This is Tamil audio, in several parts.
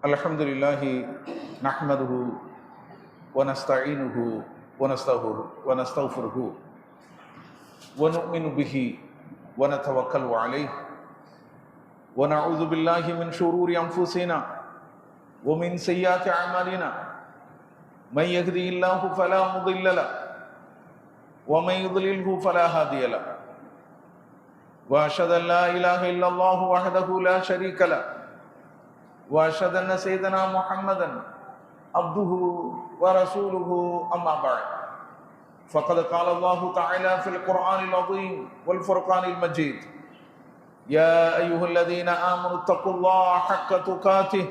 அல்ஹம்துலில்லாஹி நஹ்மதுஹு வ நஸ்தஈனுஹு வ நஸ்தக்ஃபிருஹு வ நு'மினு பிஹி வ நதவக்கலு அலைஹி வ நஊது பில்லாஹி மின் ஷுரூரி அன்ஃபுஸினா வ மின் ஸய்யிஆத்தி அஅமாலினா மன் யஹ்திஹில்லாஹு ஃபலா முضில்ல லஹு வ மன் யுضلில்ஹு ஃபலா ஹாதிய லஹு வ அஷ்ஹது அன் லா இலாஹ இல்லல்லாஹு வஹ்தஹு லா ஷரீக லஹு وأشهد أن سيدنا محمدا عبده ورسوله أما بعد فقد قال الله تعالى في القرآن العظيم والفرقان المجيد يا أيها الذين آمنوا اتقوا الله حق تقاته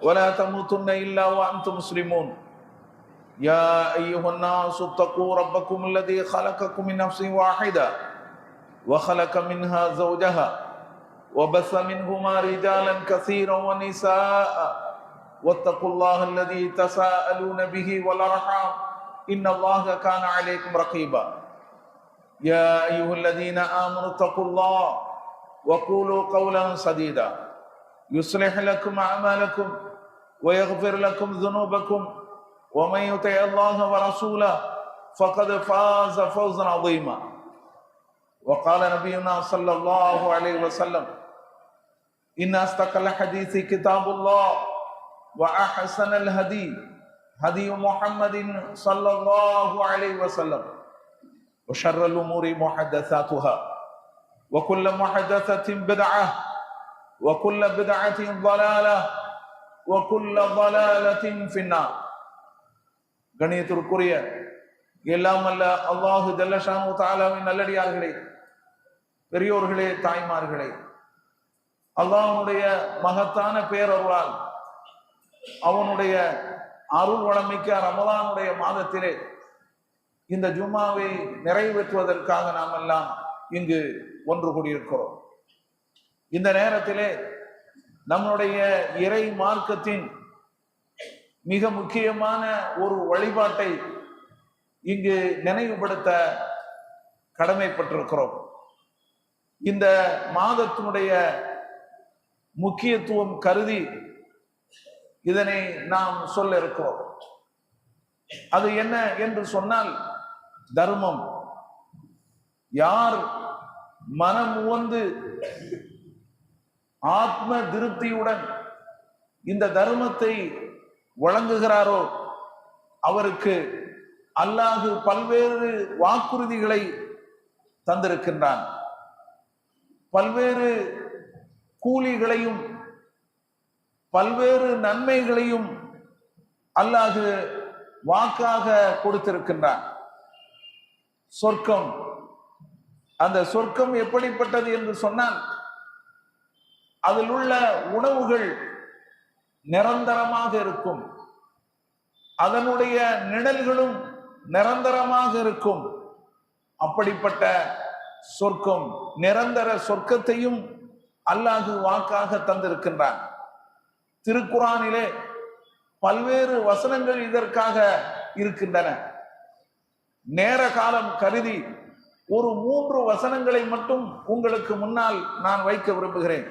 ولا تموتن إلا وأنتم مسلمون يا أيها الناس اتقوا ربكم الذي خلقكم من نفس واحدة وخلق منها زوجها وبث منهما رجالا كثيرا ونساء واتقوا الله الذي تساءلون به والأرحام إن الله كان عليكم رقيبا يا أيها الذين آمنوا اتقوا الله وقولوا قولا سديدا يصلح لكم أعمالكم ويغفر لكم ذنوبكم ومن يطع الله ورسوله فقد فاز فوزا عظيما وقال نبينا صلى الله عليه وسلم إن أصدق الحديث كتاب الله وأحسن الهدي هدي محمد صلى الله عليه وسلم وشر الأمور محدثاتها وكل محدثة بدعة وكل بدعة ضلالة وكل ضلالة في النار. கணியத்திற்குரிய எல்லாம் அல்ல அல்லாஹு ஜல்ல ஷானு தஆலாவின் நல்லடியார்களே, பெரியோர்களே, தாய்மார்களே, அல்லாஹ்வுடைய மகத்தான பேரருளால் அவனுடைய அருள் வளமிக்க ரமலானுடைய மாதத்திலே இந்த ஜும்மாவை நிறைவேற்றுவதற்காக நாம் எல்லாம் இங்கு ஒன்று கூடியிருக்கிறோம். இந்த நேரத்திலே நம்முடைய இறை மார்க்கத்தின் மிக முக்கியமான ஒரு வழிபாட்டை இங்கு நினைவுபடுத்த கடமைப்பட்டிருக்கிறோம். இந்த மாதத்தினுடைய முக்கியத்துவம் கருதி இதனை நாம் சொல்ல இருக்கிறோம். அது என்ன என்று சொன்னால் தர்மம். யார் மனம் உவந்து ஆத்ம திருப்தியுடன் இந்த தர்மத்தை வழங்குகிறாரோ அவருக்கு அல்லாஹ் பல்வேறு வாக்குறுதிகளை தந்திருக்கின்றான். பல்வேறு கூலிகளையும் பல்வேறு நன்மைகளையும் அல்லாஹ் வாக்காக கொடுத்திருக்கின்றான். சொர்க்கம், அந்த சொர்க்கம் எப்படிப்பட்டது என்று சொன்னால் அதில் உள்ள உணவுகள் நிரந்தரமாக இருக்கும், அதனுடைய நிழல்களும் நிரந்தரமாக இருக்கும். அப்படிப்பட்ட சொர்க்கம், நிரந்தர சொர்க்கத்தையும் அல்லாஹ் வாக்காக தந்திருக்கின்றான். திருக்குரானிலே பல்வேறு வசனங்கள் இதற்காக இருக்கின்றன. நேர காலம் கருதி ஒரு 3 வசனங்களை மட்டும் உங்களுக்கு முன்னால் நான் வைக்க விரும்புகிறேன்.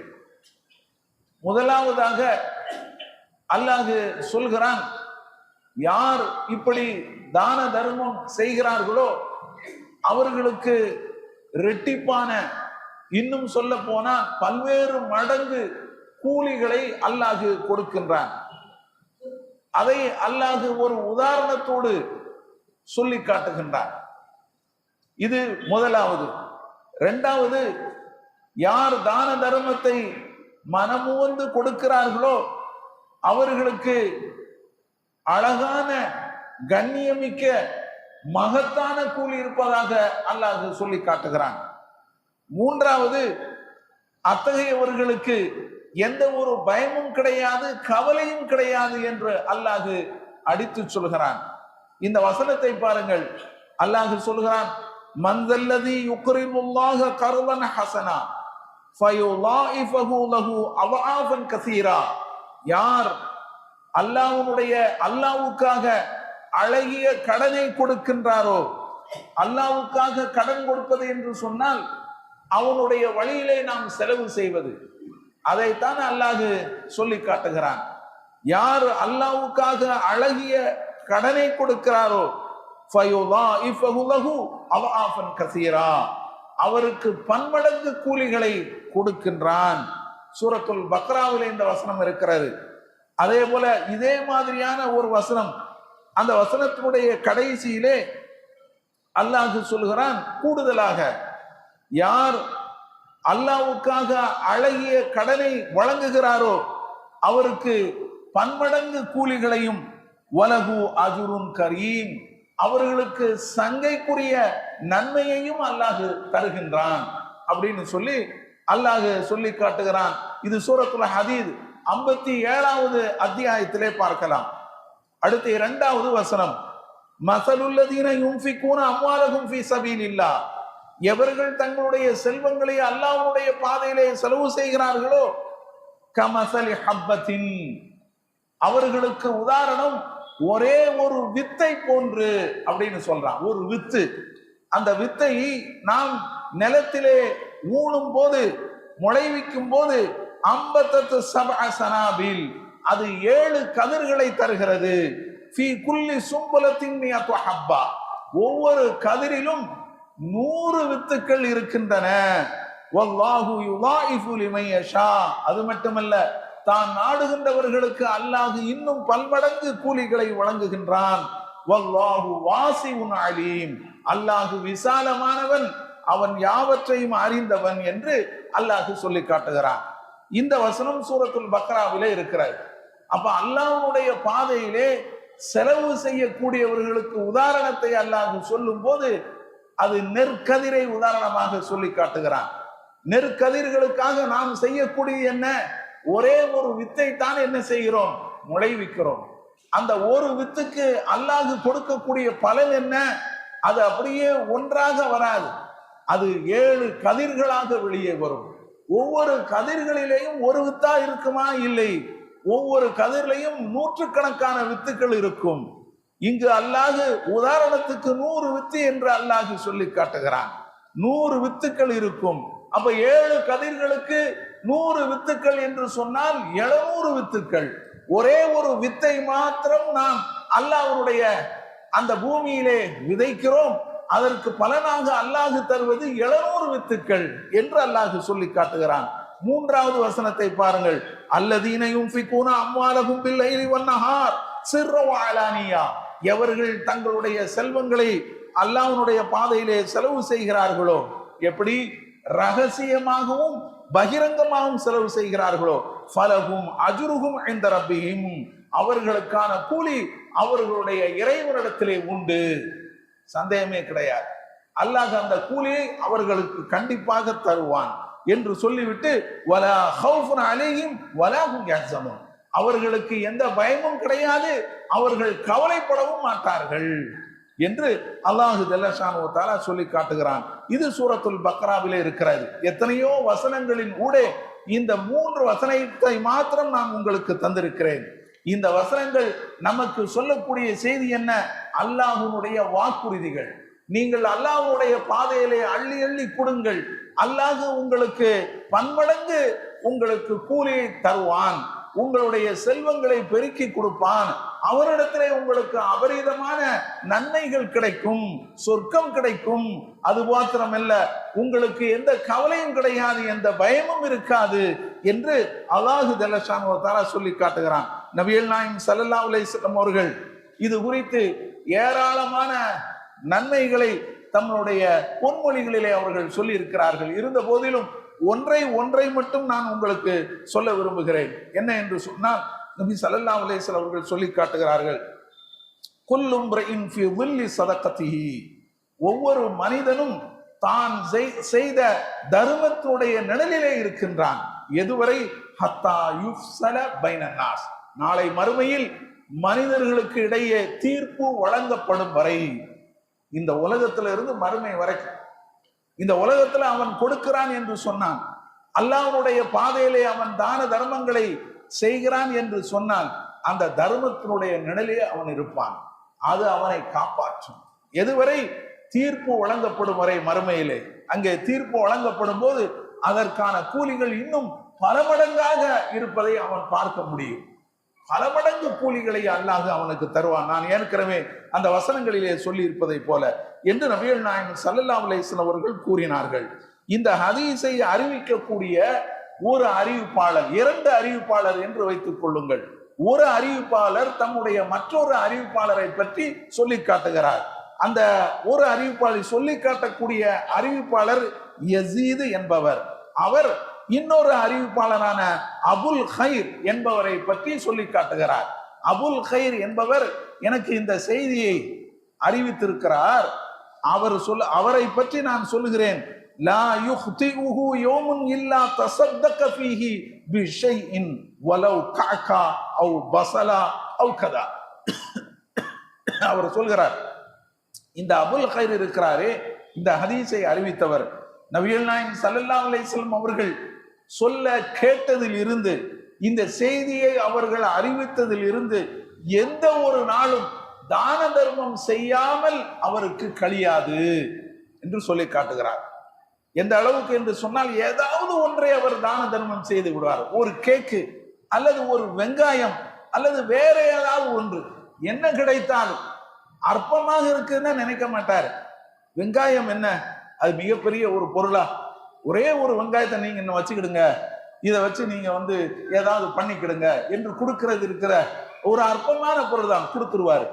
முதலாவதாக அல்லாஹ் சொல்கிறான், யார் இப்படி தான தர்மம் செய்கிறார்களோ அவர்களுக்கு இரட்டிப்பான, இன்னும் சொல்ல போனால் பல்வேறு மடங்கு கூலிகளை அல்லாஹ் கொடுக்கின்றான். அதை அல்லாஹ் ஒரு உதாரணத்தோடு சொல்லி காட்டுகின்றான். இது முதலாவது. இரண்டாவது, யார் தான தர்மத்தை மனமுவந்து கொடுக்கிறார்களோ அவர்களுக்கு அழகான கண்ணியமிக்க மகத்தான கூலி இருப்பதாக அல்லாஹ் சொல்லி காட்டுகிறான். மூன்றாவது, அத்தகையவர்களுக்கு எந்த ஒரு பயமும் கிடையாது, கவலையும் கிடையாது என்று அல்லாஹ் அடித்து சொல்கிறான். இந்த வசனத்தை பாருங்கள். அல்லாஹ் சொல்கிறான், மன்தல்லதி யுக்ரிமுல்லாஹ கர்தன் ஹஸனா ஃபயுலாயிஃபஹு லஹு அவ்ஆஃபன் கஸீரா. யார் அல்லாஹ்வுக்காக அழகிய கடனை கொடுக்கின்றாரோ, அல்லாஹ்வுக்காக கடன் கொடுப்பது என்று சொன்னால் அவனுடைய வழியிலே நாம் செலவு செய்வது, அதைத்தான் அல்லாஹ் சொல்லி காட்டுகிறான். யார் அல்லாஹ்வுக்காக அழகிய கடனை கொடுக்கிறாரோ ஃபயுதாஇஃபஹு லஹு அல்ஆஃபன் கஸீரா, அவருக்கு பன்மடங்கு கூலிகளை கொடுக்கின்றான். சூரத்துல் பக்ராவில் இந்த வசனம் இருக்கிறது. அதே போல இதே மாதிரியான ஒரு வசனம், அந்த வசனத்தினுடைய கடைசியிலே அல்லாஹ் சொல்கிறான், கூடுதலாக யார் அல்லாஹ்வுக்காக அழகிய கடனை வழங்குகிறாரோ அவருக்கு பன்மடங்கு கூலிகளையும் வலகு அஜுருன் கரீம், அவர்களுக்கு சங்கைக்குரிய நன்மையையும் அல்லாஹ் தருகின்றான் அப்படின்னு சொல்லி அல்லாஹ் சொல்லி காட்டுகிறான். இது சூரத்துல் ஹதீத் 57வது அத்தியாயத்திலே பார்க்கலாம். அடுத்து 2வது வசனம், மஸலுல்லதீன யுன்ஃபிகூன அம்வாலஹும் ஃபீ ஸபீலில்லாஹ், எவர்கள் தங்களுடைய செல்வங்களை அல்லாஹ்வுடைய பாதையிலே செலவு செய்கிறார்களோ கமஸலி ஹப்பத்தின், அவர்களுக்கு உதாரணம் ஒரே ஒரு வித்தை போன்று அப்படின்னு சொல்றான். ஒரு வித்து, அந்த வித்தை நாம் நிலத்திலே ஊனும் போது, முளைவிக்கும் போது அம்பத்தத்து சபஅ சனாபில், அது 7 கதிர்களை தருகிறது. ஃபீ குல்லி சும்பலத்தின் மியத்து ஹப்பா, ஒவ்வொரு கதிரிலும் 100 வித்துக்கள் இருக்கின்றன. வல்லாஹு யுதாஇஃபு லிமன் யஷா, அது மட்டுமல்ல, தான் நாடுகின்றவர்களுக்கு அல்லாஹ் இன்னும் பல்மடங்கு கூலிகளை வழங்குகின்றான். வல்லாஹு வாசிஉன் அலீம், அல்லாஹ் விசாலமானவன், அவன் யாவற்றையும் அறிந்தவன் என்று அல்லாஹ் சொல்லி காட்டுகிறான். இந்த வசனம் சூரத்துல் பக்ராவிலே இருக்கிறது. அப்ப அல்லாஹ்வுடைய பாதையிலே செலவு செய்யக்கூடியவர்களுக்கு உதாரணத்தை அல்லாஹ் சொல்லும் போது அது நெற்கதிரை உதாரணமாக சொல்லி காட்டுகிறான். நெற்கதிர்களுக்காக நாம் செய்யக்கூடிய என்ன, ஒரே ஒரு வித்தை தான் என்ன செய்கிறோம், முளைவிக்கிறோம். அந்த ஒரு வித்துக்கு அல்லாஹ் கொடுக்கக்கூடிய பலன் என்ன, அது அப்படியே ஒன்றாக வராது, அது 7 கதிர்களாக வெளியே வரும். ஒவ்வொரு கதிர்களிலேயும் ஒரு வித்தா இருக்குமா, இல்லை, ஒவ்வொரு கதிரிலையும் நூற்றுக்கணக்கான வித்துக்கள் இருக்கும். இங்கு அல்லாஹ் உதாரணத்துக்கு 100 வித்து என்று அல்லாஹ் சொல்லி காட்டுகிறான். 100 வித்துக்கள் இருக்கும். அப்ப 7 கதிர்களுக்கு 100 வித்துக்கள் என்று சொன்னால் 700 வித்துக்கள். ஒரே ஒரு வித்தை மாத்திரம் நாம் அல்லாஹ்வுடைய அந்த பூமியிலே விதைக்கிறோம், அதற்கு பலனாக அல்லாஹ் தருவது 700 வித்துக்கள் என்று அல்லாஹ் சொல்லி காட்டுகிறான். 3வது வசனத்தை பாருங்கள், அல்லதீன யுன்ஃபிகூன அம்வாலஹும் பில்லைலி வன்னஹார் சிர்ர வ அலானியா, எவர்கள் தங்களுடைய செல்வங்களை அல்லாஹ்வுடைய பாதையிலே செலவு செய்கிறார்களோ, எப்படி ரகசியமாகவும் பகிரங்கமாகவும் செலவு செய்கிறார்களோ, ஃபலஹும் அஜ்ருஹும் இன்த ரப்பிஹிம், அவர்களுக்கான கூலி அவர்களுடைய இறைவனிடத்திலே உண்டு, சந்தேகமே கிடையாது. அல்லாஹ் அந்த கூலியை அவர்களுக்கு கண்டிப்பாக தருவான் என்று சொல்லிவிட்டு வலா ஹௌஃபுன் அலைஹிம் வலா ஹும் யஹ்ஸனூன், அவர்களுக்கு எந்த பயமும் கிடையாது, அவர்கள் கவலைப்படவும் மாட்டார்கள் என்று அல்லாஹ் ஜல்லஷானு வ தஆலா சொல்லி காட்டுகிறான். இது சூரத்துல் பக்ராவிலே இருக்கிறது. எத்தனையோ வசனங்களின் ஊடே இந்த 3 வசனத்தை மாத்திரம் நான் உங்களுக்கு தந்திருக்கிறேன். இந்த வசனங்கள் நமக்கு சொல்லக்கூடிய செய்தி என்ன, அல்லாஹ்வுடைய வாக்குறுதிகள். நீங்கள் அல்லாஹ்வுடைய பாதையிலே அள்ளி அள்ளி கொடுங்கள், அல்லாஹ் உங்களுக்கு பன்மடங்கு உங்களுக்கு கூலியை தருவான், உங்களுடைய செல்வங்களை பெருக்கி கொடுப்பான், அவரிடத்திலே உங்களுக்கு அபரிதமான நன்மைகள் கிடைக்கும், சொர்க்கம் கிடைக்கும். அது மாத்திரமல்ல, உங்களுக்கு எந்த கவலையும் கிடையாது, எந்த பயமும் இருக்காது என்று அல்லாஹ் ஜல்லஷானு வ தஆலா சொல்லி காட்டுகிறான். நபிகள் நாயகம் ஸல்லல்லாஹு அலைஹி வஸல்லம் அவர்கள் இது குறித்து ஏராளமான நன்மைகளை தம்முடைய பொன்மொழிகளிலே அவர்கள் சொல்லி இருக்கிறார்கள். இருந்த போதிலும் ஒன்றை மட்டும் நான் உங்களுக்கு சொல்ல விரும்புகிறேன். என்ன என்று சொன்னால், நபி ஸல்லல்லாஹு அலைஹி வஸல்லம் அவர்கள் சொல்லி காட்டுகிறார்கள், குல்லு இம்ரிஇன் ஃபீ ظில்லி ஸதகத்திஹி, ஒவ்வொரு மனிதனும் தான் செய்த தர்மத்தினுடைய நிழலிலே இருக்கின்றான். எதுவரை, ஹத்தா யுஃப்ஸல பைனன் நாஸ், நாளை மறுமையில் மனிதர்களுக்கு இடையே தீர்ப்பு வழங்கப்படும் வரை. இந்த உலகத்திலிருந்து மறுமை வரைக்கும் இந்த உலகத்துல அவன் கொடுக்கிறான் என்று சொன்னான், அல்லாஹ்வுடைய பாதையிலே அவன் தான தர்மங்களை செய்கிறான் என்று சொன்னால், அந்த தர்மத்தினுடைய நிழலே அவன் இருப்பான், அது அவனை காப்பாற்றும். எதுவரை, தீர்ப்பு வழங்கப்படும் வரை மறுமையிலே. அங்கே தீர்ப்பு வழங்கப்படும் போது அதற்கான கூலிகள் இன்னும் பல மடங்காக இருப்பதை அவன் பார்க்க முடியும். பல மடங்கு கூலிகளை அல்லாஹ் அவனுக்கு தருவான். நான் ஏற்கனவே அந்த வசனங்களிலே சொல்லி இருப்பதை போல என்று நபிகள் நாயகம் ஸல்லல்லாஹு அலைஹி வஸல்லம் அவர்கள் கூறினார்கள். இந்த ஹதீஸை அறிவிக்கக்கூடிய ஒரு அறிவிப்பாளர், இரண்டு அறிவிப்பாளர் என்று வைத்துக் கொள்ளுங்கள். ஒரு அறிவிப்பாளர் தம்முடைய மற்றொரு அறிவிப்பாளரை பற்றி சொல்லி காட்டுகிறார். அந்த ஒரு அறிவிப்பாளர் சொல்லி காட்டக்கூடிய அறிவிப்பாளர் யசீது என்பவர். அவர் இன்னொரு அறிவிப்பாளரான அபுல் ஹைர் என்பவரை பற்றி சொல்லி காட்டுகிறார். அபுல் ஹைர் என்பவர் எனக்கு இந்த செய்தியை அறிவித்திருக்கிறார். அவரை பற்றி நான் சொல்லுகிறேன். லா யுக்திஉஹு யௌமுன் இல்லா தஸத்தக ஃபீஹி பிஷைஇன் வலவ் கஅகா அவ் பஸலா அவ் கதா. அவர் சொல்கிறார், இந்த அபுல் ஹைர் இருக்கிறாரே, இந்த ஹதீஸை அறிவித்தவர், நபிகள் நாயகம் ஸல்லல்லாஹு அலைஹி வஸல்லம் அவர்கள் சொல்ல கேட்டதில் இருந்து, இந்த செய்தியை அவர்கள் அறிவித்ததில் இருந்து எந்த ஒரு நாளும் தான தர்மம் செய்யாமல் அவருக்கு கழியாது என்று சொல்லி காட்டுகிறார். எந்த அளவுக்கு என்று சொன்னால், ஏதாவது ஒன்றை அவர் தான தர்மம் செய்து விடுவார். ஒரு கேக்கு அல்லது ஒரு வெங்காயம் அல்லது வேற ஏதாவது ஒன்று, என்ன கிடைத்தாலும் அற்பமாக இருக்குன்னு நினைக்க மாட்டார். வெங்காயம் என்ன, அது மிகப்பெரிய ஒரு பொருளா? ஒரே ஒரு வெங்காயத்தை நீங்க இன்னும் வச்சுக்கிடுங்க, இதை வச்சு நீங்க ஏதாவது பண்ணிக்கிடுங்க என்று கொடுக்கிறது இருக்கிற ஒரு அற்பமான பொருள் தான், கொடுத்துருவாரு.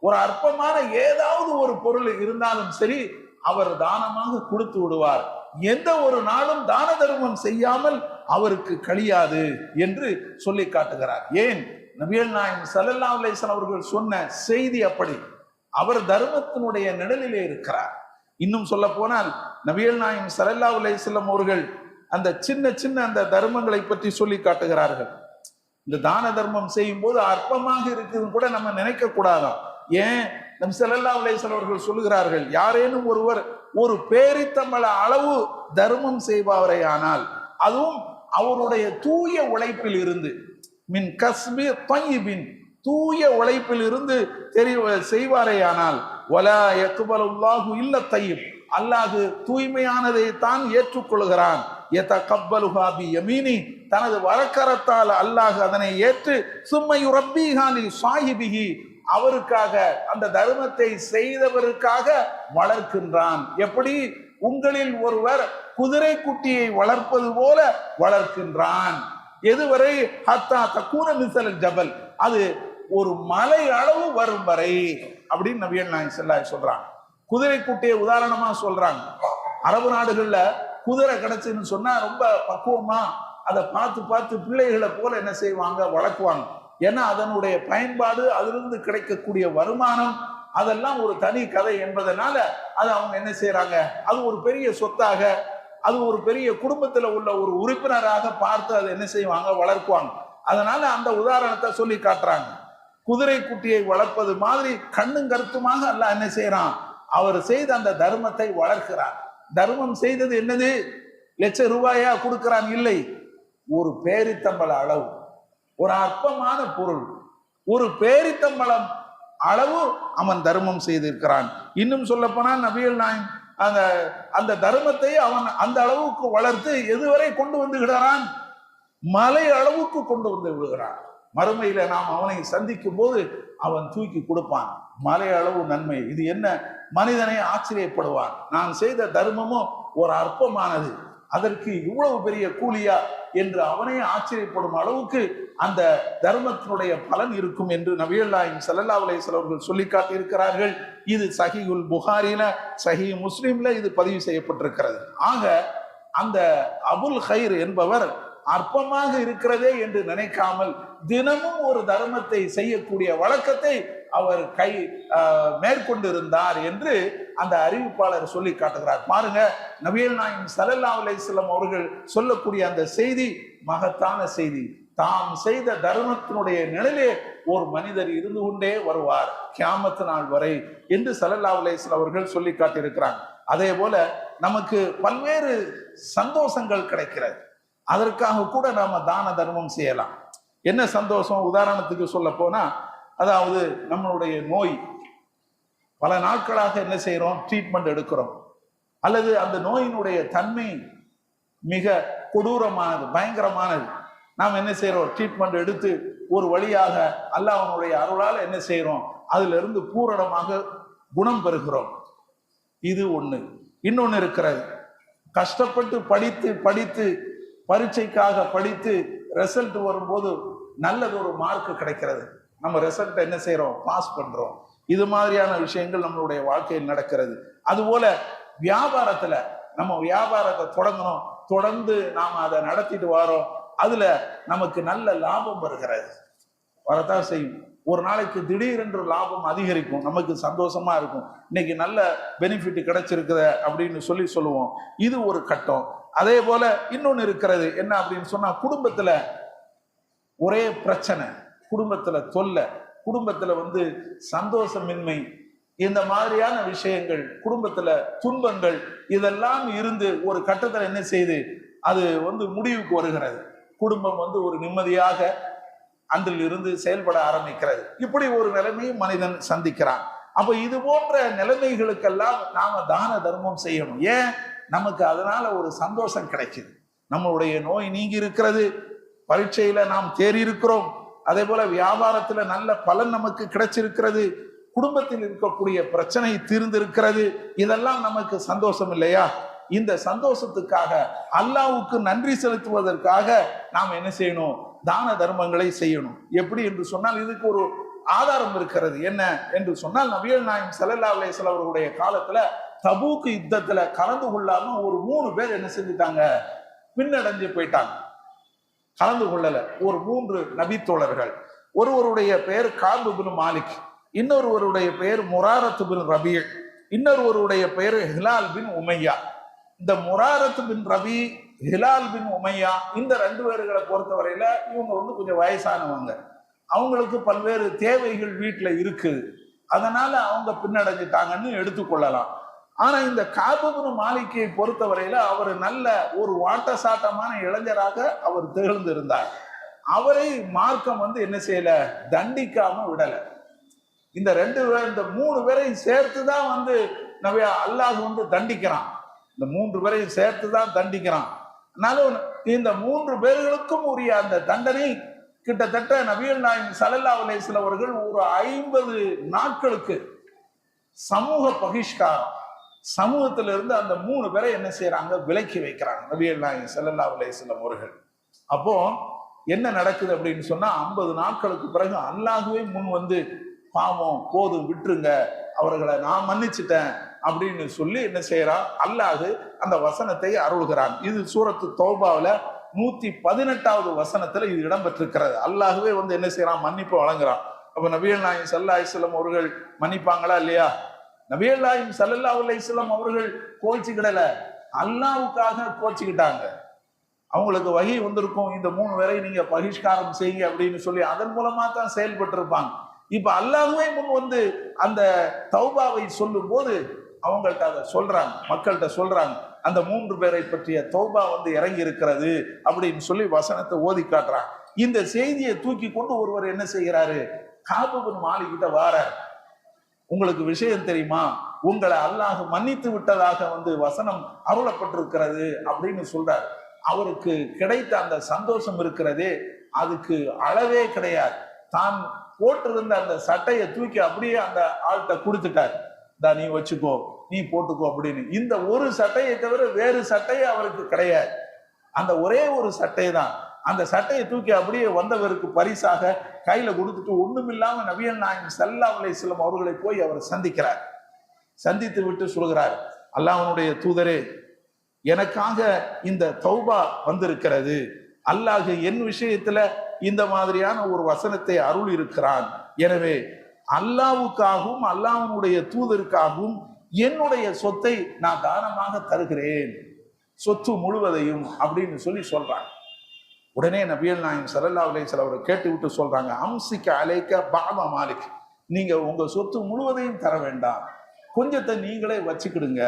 ஒரு அற்பமான ஏதாவது ஒரு பொருள் இருந்தாலும் சரி, அவர் தானமாக கொடுத்து விடுவார். எந்த ஒரு நாளும் தான தர்மம் செய்யாமல் அவருக்கு கழியாது என்று சொல்லி காட்டுகிறார். ஏன்? நபிகள் நாயகம் ஸல்லல்லாஹு அலைஹி வஸல்லம் அவர்கள் சொன்ன செய்தி அப்படி. அவர் தர்மத்தினுடைய நிழலிலே இருக்கிறார். இன்னும் சொல்ல போனால், நபிகள் நாயகம் ஸல்லல்லாஹு அலைஹி வஸல்லம் அவர்கள் அந்த சின்ன சின்ன அந்த தர்மங்களை பற்றி சொல்லி காட்டுகிறார்கள். இந்த தான தர்மம் செய்யும் போது அற்பமாக இருக்குதுன்னு கூட நம்ம நினைக்க கூடாதாம். ஏன்? நபி ஸல்லல்லாஹு அலைஹி வஸல்லம் அவர்கள் சொல்லுகிறார்கள், யாரேனும் ஒருவர் ஒரு பேரித்தம்பள அளவு தர்மம் செய்பவரை ஆனால், அதுவும் அவருடைய தூய உழைப்பில் இருந்து, மின் கஸ்பி தய்யிபின், தூய உழைப்பில் இருந்து செய்வாரே ஆனால், வலா யக்பலுல்லாஹு இல்ல தய்யிப், அல்லாஹ் தூய்மையானதை தான் ஏற்றுக்கொள்கிறான். யதகப்பலுஹா பி யமீனி, தனது வலக்கரத்தால் அல்லாஹ் அதனை ஏற்று சும்மை யுரப்பீஹா லி ஸாஹிபிஹி, அவருக்காக, அந்த தர்மத்தை செய்தவருக்காக வளர்க்கின்றான். எப்படி? உங்களில் ஒருவர் குதிரை குட்டியை வளர்ப்பது போல வளர்க்கின்றான். எதுவரை? ஹத்தா தக்கூன மிஸல் ஜபல், அது ஒரு மலை அளவு வரும் வரை அப்படின்னு நபிகள் நாயகம் ஸல்லல்லாஹு அலைஹி வஸல்லம் சொல்றாங்க. குதிரை குட்டியை உதாரணமா சொல்றாங்க. அரபு நாடுகள்ல குதிரை கிடைச்சுன்னு சொன்னா ரொம்ப பக்குவமா அதை பார்த்து பார்த்து பிள்ளைகளை போல என்ன செய்வாங்க, வளர்க்குவாங்க. ஏன்னா அதனுடைய பயன்பாடு, அதிலிருந்து கிடைக்கக்கூடிய வருமானம், அதெல்லாம் ஒரு தனி கதை என்பதனால அது அவங்க என்ன செய்யறாங்க, அது ஒரு பெரிய சொத்தாக, அது ஒரு பெரிய குடும்பத்துல உள்ள ஒரு உறுப்பினராக பார்த்து அதை என்ன செய்வாங்க, வளர்க்குவாங்க. அதனால அந்த உதாரணத்தை சொல்லி காட்டுறாங்க. குதிரை குட்டியை வளர்ப்பது மாதிரி கண்ணும் கருத்துமாக அல்லாஹ் என்ன செய்யறான், அவர் செய்த அந்த தர்மத்தை வளர்க்கிறார். தர்மம் செய்தது என்னது? லட்சம் ரூபாயா கொடுக்கிறான்? இல்லை, ஒரு பேரித்தம்பள அளவு, ஒரு அற்பமான பொருள், ஒரு பேரித்தம்பளம் அளவு அவன் தர்மம் செய்திருக்கிறான். இன்னும் சொல்ல போனால் நபிகள் நாயகம் அந்த தர்மத்தை அவன் அந்த அளவுக்கு வளர்த்து எதுவரை கொண்டு வந்து விடுகிறான்? மலை அளவுக்கு கொண்டு வந்து விடுகிறான். மறுமையில நாம் அவனை சந்திக்கும் போது அவன் தூக்கி கொடுப்பான் மலை அளவு நன்மை. இது என்ன? மனிதனை ஆச்சரியப்படுவான். நான் செய்த தர்மமும் ஒரு அற்பமானது, அதற்கு இவ்வளவு பெரிய கூலியா என்று அவனே ஆச்சரியப்படும் அளவுக்கு அந்த தர்மத்தினுடைய பலன் இருக்கும் என்று நபிகள் நாயகம் ஸல்லல்லாஹு அலைஹி வஸல்லம் அவர்கள் சொல்லி காட்டியிருக்கிறார்கள். இது சஹீஹுல் புகாரில, சஹீஹ் முஸ்லிம்ல இது பதிவு செய்யப்பட்டிருக்கிறது. ஆக அந்த அபுல் ஹைர் என்பவர் அற்பமாக இருக்கிறதே என்று நினைக்காமல் தினமும் ஒரு தர்மத்தை செய்யக்கூடிய வழக்கத்தை அவர் மேற்கொண்டிருந்தார் என்று அந்த அறிவிப்பாளர் சொல்லி காட்டுகிறார். பாருங்க, நபிகள் நாயகம் ஸல்லல்லாஹு அலைஹி வஸல்லம் அவர்கள் சொல்லக்கூடிய அந்த செய்தி மகத்தான செய்தி. தாம் செய்த தர்மத்தினுடைய நிழலே ஒரு மனிதர் இருந்து கொண்டே வருவார் கியாமத் நாள் வரை என்று ஸல்லல்லாஹு அலைஹி வஸல்லம் அவர்கள் சொல்லி காட்டியிருக்கிறாங்க. அதே போல நமக்கு பல்வேறு சந்தோஷங்கள் கிடைக்கிறது, அதற்காக கூட நாம தான தர்மம் செய்யலாம். என்ன சந்தோஷம்? உதாரணத்துக்கு சொல்ல போனா, அதாவது நம்மளுடைய நோய், பல நாட்களாக என்ன செய்யறோம், ட்ரீட்மெண்ட் எடுக்கிறோம், அல்லது அந்த நோயினுடைய தன்மை மிக கொடூரமானது, பயங்கரமானது, நாம் என்ன செய்யறோம், ட்ரீட்மெண்ட் எடுத்து ஒரு வழியாக அல்லாஹ்வுடைய அருளால் என்ன செய்யறோம், அதுல இருந்து பூரணமாக குணம் பெறுகிறோம். இது ஒண்ணு. இன்னொன்னு இருக்கிறது, கஷ்டப்பட்டு படித்து படித்து பரீட்சைக்காக படித்து ரிசல்ட் வரும்போது நல்லது ஒரு மார்க் கிடைக்கிறது, நம்ம ரிசல்ட் என்ன செய்யறோம், பாஸ் பண்றோம். இது மாதிரியான விஷயங்கள் நம்மளுடைய வாழ்க்கையில் நடக்கிறது. அதுபோல வியாபாரத்துல நம்ம வியாபாரத்தை தொடங்கணும், தொடர்ந்து நாம அதை நடத்திட்டு வரோம், அதுல நமக்கு நல்ல லாபம் வருகிறது, வரத்தான் செய்யும். ஒரு நாளைக்கு திடீரென்று லாபம் அதிகரிக்கும், நமக்கு சந்தோஷமா இருக்கும், இன்னைக்கு நல்ல பெனிஃபிட் கிடைச்சிருக்குத அப்படின்னு சொல்லுவோம். இது ஒரு கட்டம். அதே போல இன்னொன்னு இருக்கிறது, என்ன அப்படின்னு சொன்னா, குடும்பத்துல ஒரே பிரச்சனை, குடும்பத்துல தொல்லை, குடும்பத்துல சந்தோஷமின்மை, இந்த மாதிரியான விஷயங்கள், குடும்பத்துல துன்பங்கள், இதெல்லாம் இருந்து ஒரு கட்டத்துல என்ன செய்யுது, அது முடிவுக்கு வருகிறது. குடும்பம் ஒரு நிம்மதியாக அன்றில் இருந்து செயல்பட ஆரம்பிக்கிறது. இப்படி ஒரு நிலைமையை மனிதன் சந்திக்கிறான். அப்ப இது போன்ற நிலைமைகளுக்கெல்லாம் நாம தான தர்மம் செய்யணும். ஏன், நமக்கு அதனால ஒரு சந்தோஷம் கிடைக்குது, நம்மளுடைய நோய் நீங்கி இருக்கிறது, பரீட்சையில நாம் தேறி இருக்கிறோம், அதே போல வியாபாரத்துல நல்ல பலன் நமக்கு கிடைச்சிருக்கிறது, குடும்பத்தில் இருக்கக்கூடிய பிரச்சனை தீர்ந்திருக்கிறது. இதெல்லாம் நமக்கு சந்தோஷம் இல்லையா? இந்த சந்தோஷத்துக்காக, அல்லாஹ்வுக்கு நன்றி செலுத்துவதற்காக நாம் என்ன செய்யணும், தான தர்மங்களை செய்யணும். எப்படி என்று சொன்னால், இதுக்கு ஒரு ஆதாரம் இருக்கிறது. என்ன என்று சொன்னால், நபிகள் நாயகம் ஸல்லல்லாஹு அலைஹி வஸல்லம் அவர்களுடைய காலத்துல தபூக் யுத்தத்துல கலந்து கொள்ளாம ஒரு 3 பேர் என்ன செஞ்சுட்டாங்க, பின்னடைஞ்சு போயிட்டாங்க, கலந்து கொள்ளல. ஒரு 3 நபி தோழர்கள், ஒருவருடைய பெயர் காப் இப்னு மாலிக், இன்னொருவருடைய பெயர் முராரத் பின் ரபீ, இன்னொருவருடைய பெயர் ஹிலால் பின் உமையா. இந்த முராரத் பின் ரபி, ஹிலால் பின் உமையா, இந்த 2 பேர்களை பொறுத்தவரையில இவங்க கொஞ்சம் வயசானவங்க, அவங்களுக்கு பல்வேறு தேவைகள் வீட்டுல இருக்குது, அதனால அவங்க பின்னடைஞ்சிட்டாங்கன்னு எடுத்துக்கொள்ளலாம். ஆனா இந்த காப் இப்னு மாலிக்கை பொறுத்தவரையில அவர் நல்ல ஒரு வாட்டசாட்டமான இளைஞராக அவர் திகழ்ந்திருந்தார். அவரை மார்க்கம் என்ன செய்யல, தண்டிக்காம விடல. இந்த 3 பேரையும் சேர்த்துதான் நபியா அல்லாஹ் தண்டிக்கிறான், இந்த 3 பேரையும் சேர்த்துதான் தண்டிக்கிறான். ஆனாலும் இந்த 3 பேர்களுக்கும் உரிய அந்த தண்டனை கிட்டத்தட்ட நபிகள் நாயகம் ஸல்லல்லாஹு அலைஹி வஸல்லம் அவர்கள் ஒரு 50 நாட்களுக்கு சமூக பகிஷ்காரம், சமூகத்திலிருந்து அந்த 3 பேரை என்ன செய்யறாங்க, விலக்கி வைக்கிறாங்க நபிகள் நாயகம் ஸல்லல்லாஹு அலைஹி வஸல்லம் அவர்கள். அப்போ என்ன நடக்குது அப்படின்னு சொன்னா, 50 நாட்களுக்கு பிறகு அல்லாஹ்வே முன் பாவம் போதும் விட்டுருங்க, அவர்களை நான் மன்னிச்சிட்டேன் அப்படின்னு சொல்லி என்ன செய்யறான், அல்லாஹ் அந்த வசனத்தை அருள்கிறான். இது சூரத்து தௌபாவுல 118வது வசனத்துல இது இடம்பெற்றிருக்கிறது. அல்லாஹ்வே என்ன செய்யறான், மன்னிப்பு வழங்குறான். அப்ப நபிகள் நாயகம் ஸல்லல்லாஹு அலைஹி வஸல்லம் அவர்கள் மன்னிப்பாங்களா இல்லையா? நபிகள் நாயகம் ஸல்லல்லாஹு அலைஹி வஸல்லம் அவர்கள் கோச்சிக்கிடல, அல்லாஹ்வுக்காக கோச்சிக்கிட்டாங்க. அவங்களுக்கு வகி வந்திருக்கும், இந்த 3 பேரை நீங்க பகிஷ்காரம் செய்யுங்க அப்படின்னு சொல்லி, அதன் மூலமா தான் செயல்பட்டு இருப்பாங்க. இப்ப அல்லாஹ்வே முன் அந்த தௌபாவை சொல்லும் போது அவங்கள்ட்ட அதை சொல்றாங்க, மக்கள்கிட்ட சொல்றாங்க, அந்த 3 பேரை பற்றிய தௌபா இறங்கி இருக்கிறது அப்படின்னு சொல்லி வசனத்தை ஓதி காட்டுறாங்க. இந்த செய்தியை தூக்கி கொண்டு ஒருவர் என்ன செய்கிறாரு, காப் இப்னு மாலிக் கிட்ட வாரார். உங்களுக்கு விஷயம் தெரியுமா, உங்களை அல்லாஹ் மன்னித்து விட்டதாக வசனம் அருளப்பட்டிருக்கிறது அப்படின்னு சொல்றாரு. அவருக்கு கிடைத்த அந்த சந்தோஷம் இருக்கிறதே, அதுக்கு அளவே கிடையாது. தான் போட்டிருந்த அந்த சட்டையை தூக்கி அப்படியே அந்த ஆள்கிட்ட கொடுத்துட்டார், நீ வச்சுக்கோ, நீ போட்டுக்கோ அப்படின்னு. இந்த ஒரு சட்டையை தவிர வேறு சட்டையே அவருக்கு கிடையாது, அந்த ஒரே ஒரு சட்டை தான். அந்த சட்டையை தூக்கி அப்படியே வந்தவருக்கு பரிசாக கையில கொடுத்துட்டு ஒண்ணுமில்லாம நபிகள் நாயகம் ஸல்லல்லாஹு அலைஹி வஸல்லம் அவர்களை போய் அவர் சந்திக்கிறார். சந்தித்து விட்டு சொல்கிறார், அல்லாஹ்வுடைய தூதரே, எனக்காக இந்த தௌபா வந்திருக்கிறது, அல்லாஹ் என் விஷயத்துல இந்த மாதிரியான ஒரு வசனத்தை அருள் இருக்கிறான், எனவே அல்லாஹ்வுக்காகவும் அல்லாஹ்வுடைய தூதருக்காகவும் என்னுடைய சொத்தை நான் தானமாக தருகிறேன், சொத்து முழுவதையும் அப்படின்னு சொல்லி சொல்றாங்க. உடனே நபிகள் நாயகம் ஸல்லல்லாஹு அலைஹி வஸல்லம் அவரை கேட்டு விட்டு சொல்றாங்க, அம்சிக்க அலைக்க பாபா மாலிக், நீங்க உங்க சொத்து முழுவதையும் தர வேண்டாம், கொஞ்சத்தை நீங்களே வச்சுக்கிடுங்க,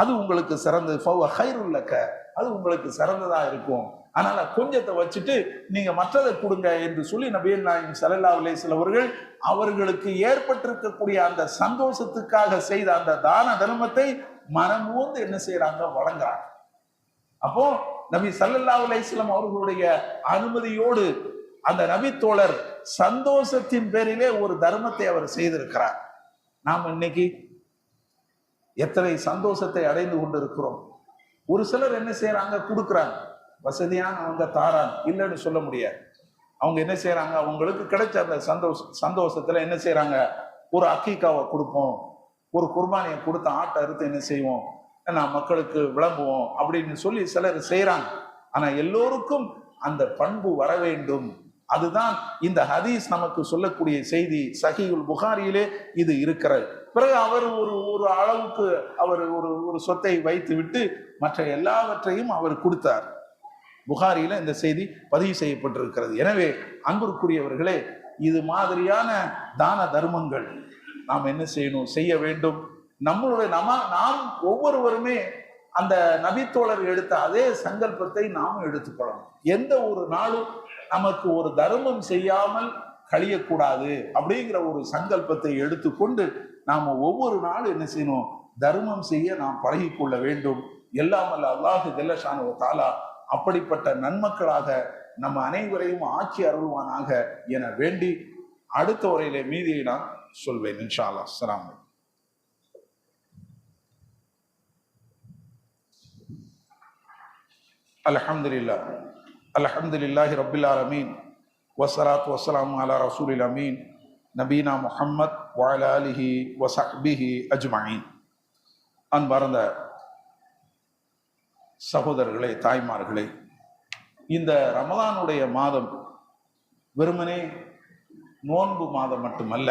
அது உங்களுக்கு சிறந்தது, ஃபவ கைருல் லக்க, அது உங்களுக்கு சிறந்ததா இருக்கும், அதனால கொஞ்சத்தை வச்சுட்டு நீங்க மற்றதை கொடுங்க என்று சொல்லி நபிகள் நாயகம் ஸல்லல்லாஹு அலைஹி வஸல்லம் அவர்கள் அவர்களுக்கு ஏற்பட்டிருக்கக்கூடிய அந்த சந்தோஷத்துக்காக செய்த அந்த தான தர்மத்தை மனமூந்து என்ன செய்யறாங்க, வழங்குறாங்க. அப்போ நபி ஸல்லல்லாஹு அலைஹி வஸல்லம் அவர்களுடைய அனுமதியோடு அந்த நபி தோழர் சந்தோஷத்தின் பேரிலே ஒரு தர்மத்தை அவர் செய்திருக்கிறார். நாம் இன்னைக்கு எத்தனை சந்தோஷத்தை அடைந்து கொண்டிருக்கிறோம். ஒரு சிலர் என்ன செய்யறாங்க, கொடுக்குறாங்க, வசதியான அவங்க தாராங்க, இல்லைன்னு சொல்ல முடியாது. அவங்க என்ன செய்யறாங்க, அவங்களுக்கு கிடைச்ச அந்த சந்தோஷத்துல என்ன செய்யறாங்க, ஒரு அக்கீக்காவை கொடுப்போம், ஒரு குர்பானியை கொடுத்த ஆட்டை அறுத்து என்ன செய்வோம், நான் மக்களுக்கு விளம்புவோம் அப்படின்னு சொல்லி சிலர் செய்யறாங்க. ஆனா எல்லோருக்கும் அந்த பண்பு வர வேண்டும். அதுதான் இந்த ஹதீஸ் நமக்கு சொல்லக்கூடிய செய்தி. சஹீஹுல் புகாரியிலே இது இருக்கிறது. பிறகு அவர் ஒரு அளவுக்கு அவர் ஒரு சொத்தை வைத்து விட்டு மற்ற எல்லாவற்றையும் அவர் கொடுத்தார். புகாரியில இந்த செய்தி பதிவு செய்யப்பட்டிருக்கிறது. எனவே அன்பிற்குரியவர்களே, இது மாதிரியான தான தர்மங்கள் நாம் என்ன செய்யணும், செய்ய வேண்டும். நம்மளுடைய நாம் ஒவ்வொருவருமே அந்த நபித்தோழர் எடுத்த அதே சங்கல்பத்தை நாமும் எடுத்துக்கொள்ளணும். எந்த ஒரு நாளும் நமக்கு ஒரு தர்மம் செய்யாமல் கழியக்கூடாது அப்படிங்கிற ஒரு சங்கல்பத்தை எடுத்துக்கொண்டு நாம ஒவ்வொரு நாளும் என்ன செய்யணும், தர்மம் செய்ய நாம் பழகிக்கொள்ள வேண்டும். எல்லாமல்ல அல்லாஹு ஜல்ல ஷானஹு வ தஆலா அப்படிப்பட்ட நன்மக்களாக நம்ம அனைவரையும் ஆட்சி அருள்வானாக என வேண்டி அடுத்த உரையிலே மீதியை நான் சொல்வேன் இன்ஷா அல்லாஹ். அஸ்ஸலாமு அலைக்கும். அல்ஹம்துலில்லாஹ் அல்ஹம்துலில்லாஹி ரப்பில் ஆலமீன் வஸ்ஸலாத்து வஸ்ஸலாமு அலா ரசூலில் அமீன் நபீனா முஹம்மத் வ அலா ஆலிஹி வ ஸஹ்பிஹி அஜ்மஈன். அன்பார்ந்த சகோதரர்களே, தாய்மார்களே, இந்த ரமலானுடைய மாதம் வெறுமனே நோன்பு மாதம் மட்டுமல்ல,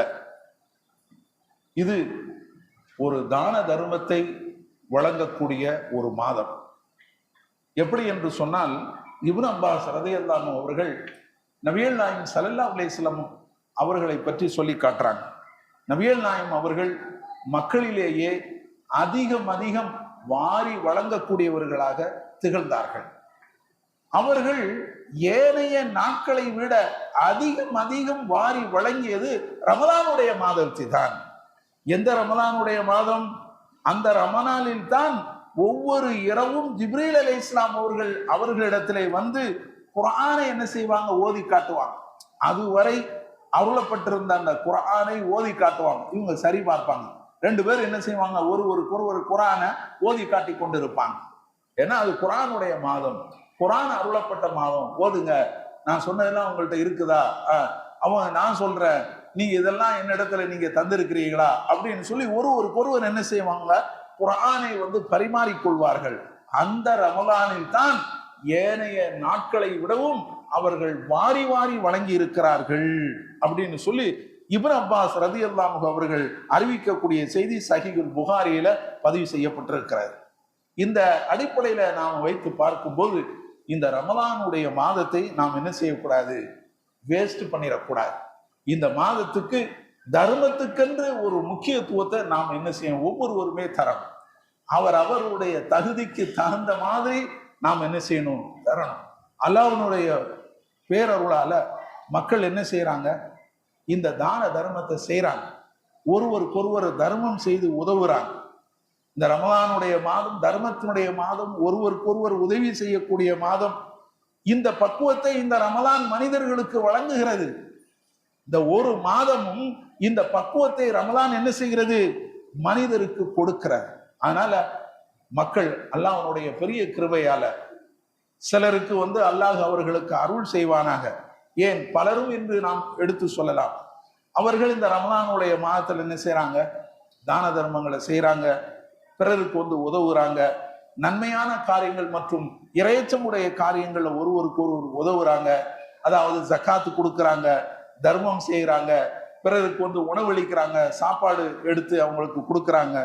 இது ஒரு தான தர்மத்தை வழங்கக்கூடிய ஒரு மாதம். எப்படி என்று சொன்னால், இப்னு அப்பாஸ் ரலியல்லாஹு அன்ஹு அவர்கள் நபிகள் நாயகம் ஸல்லல்லாஹு அலைஹி வஸல்லம் அவர்களை பற்றி சொல்லி காட்டுறாங்க. நபிகள் நாயகம் அவர்கள் மக்களிலேயே அதிகம் வாரி வழங்கக்கூடியவர்களாக திகழ்ந்தார்கள். அவர்கள் ஏனைய நாட்களை விட அதிகம் வாரி வழங்கியது ரமலானுடைய மாதத்தில் தான். எந்த ரமலானுடைய மாதம்? அந்த ரமலானில் தான் ஒவ்வொரு இரவும் ஜிப்ரீல் அலைஹிஸ்ஸலாம் அவர்களிடத்திலே வந்து குர்ஆனை என்ன செய்வாங்க, ஓதி காட்டுவாங்க. அதுவரை அருளப்பட்டிருந்த அந்த குர்ஆனை ஓதி காட்டுவாங்க. இவங்க சரி பார்ப்பாங்க. ரெண்டு பேர் என்ன செய்வாங்க, ஒரு குர்ஆனை ஓதி காட்டி கொண்டு இருப்பாங்க. ஏன்னா அது குர்ஆனுடைய மாதம், குர்ஆன் அருளப்பட்ட மாதம். ஓதுங்க, நான் சொன்னதெல்லாம் உங்கள்கிட்ட இருக்குதா, அவங்க நான் சொல்றேன், நீங்க இதெல்லாம் என்னிடத்துல நீங்க தந்திருக்கிறீங்களா அப்படின்னு சொல்லி ஒருவர் என்ன செய்வாங்க, குர்ஆனை வந்து பரிமாறிக்கொள்வார்கள். அந்த ரமலானில் தான் ஏனைய நாட்களை விடவும் அவர்கள் வாரி வழங்கி இருக்கிறார்கள் அப்படின்னு சொல்லி இப்னு அப்பாஸ் ரலியல்லாஹு அன்ஹு அவர்கள் அறிவிக்கக்கூடிய செய்தி சஹீஹுல் புகாரியில பதிவு செய்யப்பட்டிருக்கிறது. இந்த அடிப்படையில நாம் வைத்து பார்க்கும்போது இந்த ரமலானுடைய மாதத்தை நாம் என்ன செய்யக்கூடாது, வேஸ்ட் பண்ணிடக்கூடாது. இந்த மாதத்துக்கு தர்மத்துக்கென்று ஒரு முக்கியத்துவத்தை நாம் என்ன செய்யணும், ஒவ்வொருவருமே தரணும். அவருடைய தகுதிக்கு தகுந்த மாதிரி நாம் என்ன செய்யணும், தரணும். அல்லாஹ்வுடைய பேரருளால மக்கள் என்ன செய்யறாங்க, இந்த தான தர்மத்தை செய்யறாங்க. ஒருவருக்கொருவர் தர்மம் செய்து உதவுறாங்க. இந்த ரமலானுடைய மாதம் தர்மத்தினுடைய மாதம், ஒருவருக்கொருவர் உதவி செய்யக்கூடிய மாதம். இந்த பக்குவத்தை இந்த ரமலான் மனிதர்களுக்கு வழங்குகிறது. இந்த ஒரு மாதமும் இந்த பக்குவத்தை ரமலான் என்ன செய்கிறது, மனிதருக்கு கொடுக்கிறார். அதனால மக்கள் அல்லாஹ்வுடைய பெரிய கிருபையால சிலருக்கு வந்து அல்லாஹ் அவர்களுக்கு அருள் செய்வானாக. ஏன் பலரும் என்று நாம் எடுத்து சொல்லலாம். அவர்கள் இந்த ரமலானுடைய மாதத்தில் என்ன செய்யறாங்க, தான தர்மங்களை செய்யறாங்க, பிறருக்கு வந்து உதவுறாங்க, நன்மையான காரியங்கள் மற்றும் இறையச்சமுடைய காரியங்கள்ல ஒருவருக்கு உதவுறாங்க. அதாவது ஜக்காத்து கொடுக்கறாங்க, தர்மம் செய்யறாங்க, பிறருக்கு வந்து உணவளிக்கிறாங்க, சாப்பாடு எடுத்து அவங்களுக்கு கொடுக்கறாங்க.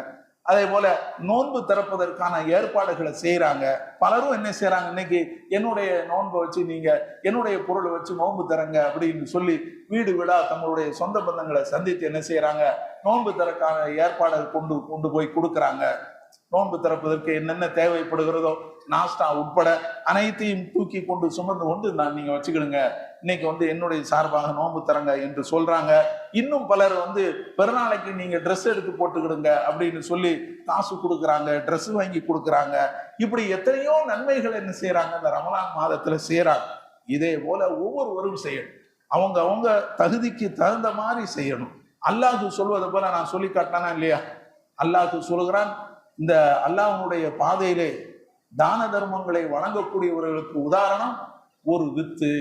அதே போல நோன்பு திறப்பதற்கான ஏற்பாடுகளை செய்யறாங்க. பலரும் என்ன செய்யறாங்க, இன்னைக்கு என்னுடைய நோன்பை வச்சு நீங்க என்னுடைய பொருளை வச்சு நோன்பு தரங்க அப்படின்னு சொல்லி வீடு வீடா தங்களுடைய சொந்த பந்தங்களை சந்தித்து என்ன செய்யறாங்க, நோன்பு திறக்கான ஏற்பாடு கொண்டு போய் கொடுக்கறாங்க. நோன்பு திறப்பதற்கு என்னென்ன தேவைப்படுகிறதோ நாஸ்டா உட்பட அனைத்தையும் தூக்கி கொண்டு சுமந்து கொண்டு நீங்க வச்சுக்கிடுங்க, இன்னைக்கு வந்து என்னுடைய சார்பாக நோன்பு தரங்க என்று சொல்றாங்க. இன்னும் பலர் வந்து பெருநாளைக்கு நீங்க ட்ரெஸ் எடுத்து போட்டுக்கிடுங்க அப்படின்னு சொல்லி காசு கொடுக்குறாங்க, ட்ரெஸ் வாங்கி கொடுக்குறாங்க. இப்படி எத்தனையோ நன்மைகள் என்ன செய்யறாங்க இந்த ரமலான் மாதத்துல செய்யறாங்க. இதே போல ஒவ்வொருவரும் செய்யணும், அவங்க அவங்க தகுதிக்கு தகுந்த மாதிரி செய்யணும். அல்லாஹ் சொல்வதை போல நான் சொல்லி காட்டினா இல்லையா, அல்லாஹ் சொல்லுகிறான், இந்த அல்லாஹ்வுடைய பாதையிலே தான தர்மங்களை வழங்கக்கூடியவர்களுக்கு உதாரணம் ஒரு வித்து.